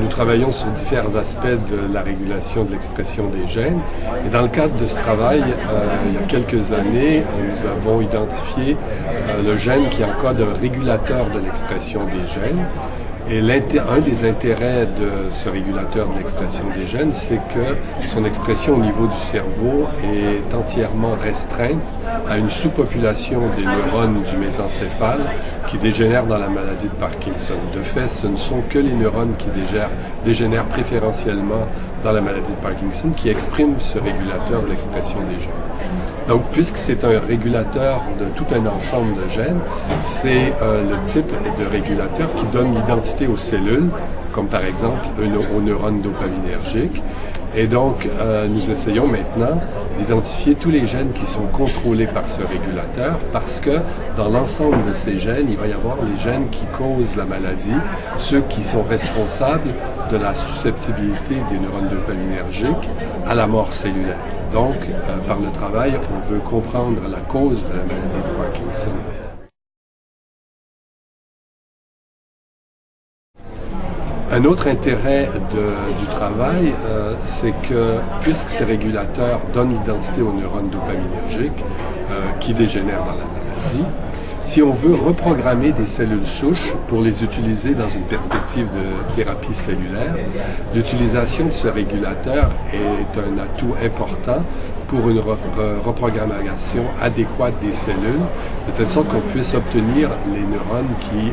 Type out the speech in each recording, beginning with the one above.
nous travaillons sur différents aspects de la régulation de l'expression des gènes. Et dans le cadre de ce travail, il y a quelques années, nous avons identifié le gène qui encode un régulateur de l'expression des gènes. Et un des intérêts de ce régulateur de l'expression des gènes, c'est que son expression au niveau du cerveau est entièrement restreinte à une sous-population des neurones du mésencéphale qui dégénèrent dans la maladie de Parkinson. De fait, ce ne sont que les neurones qui dégénèrent préférentiellement dans la maladie de Parkinson qui expriment ce régulateur de l'expression des gènes. Donc, puisque c'est un régulateur de tout un ensemble de gènes, c'est le type de régulateur qui donne l'identité aux cellules, comme par exemple aux neurones dopaminergiques. Et donc, nous essayons maintenant d'identifier tous les gènes qui sont contrôlés par ce régulateur, parce que dans l'ensemble de ces gènes, il va y avoir les gènes qui causent la maladie, ceux qui sont responsables de la susceptibilité des neurones dopaminergiques à la mort cellulaire. Donc, par le travail, on veut comprendre la cause de la maladie de Parkinson. Un autre intérêt du travail, c'est que puisque ces régulateurs donnent l'identité aux neurones dopaminergiques qui dégénèrent dans la maladie, si on veut reprogrammer des cellules souches pour les utiliser dans une perspective de thérapie cellulaire, l'utilisation de ce régulateur est un atout important pour une reprogrammation adéquate des cellules, de telle sorte qu'on puisse obtenir les neurones qui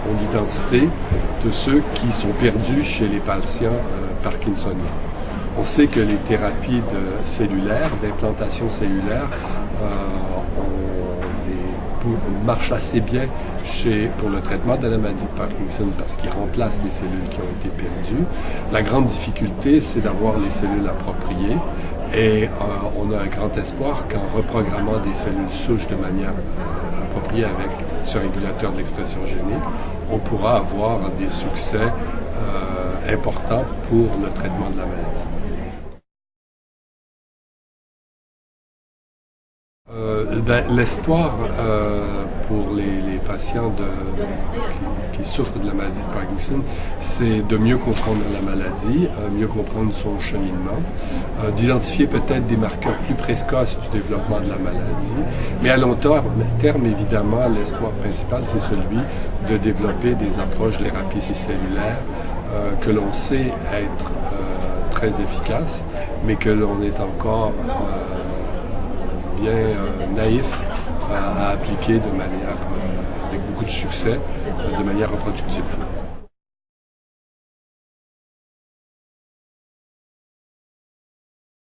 ont l'identité de ceux qui sont perdus chez les patients parkinsoniens. On sait que les thérapies cellulaires, d'implantation cellulaire, marchent assez bien pour le traitement de la maladie de Parkinson parce qu'ils remplacent les cellules qui ont été perdues. La grande difficulté, c'est d'avoir les cellules appropriées et on a un grand espoir qu'en reprogrammant des cellules souches de manière appropriée avec ce régulateur de l'expression génique, on pourra avoir des succès importants pour le traitement de la maladie. L'espoir pour les patients qui souffrent de la maladie de Parkinson, c'est de mieux comprendre la maladie, mieux comprendre son cheminement, d'identifier peut-être des marqueurs plus précoces du développement de la maladie. Mais à long terme, évidemment, l'espoir principal, c'est celui de développer des approches de thérapie cellulaire que l'on sait être très efficaces, mais que l'on est encore bien naïf à appliquer avec beaucoup de succès, de manière reproductible.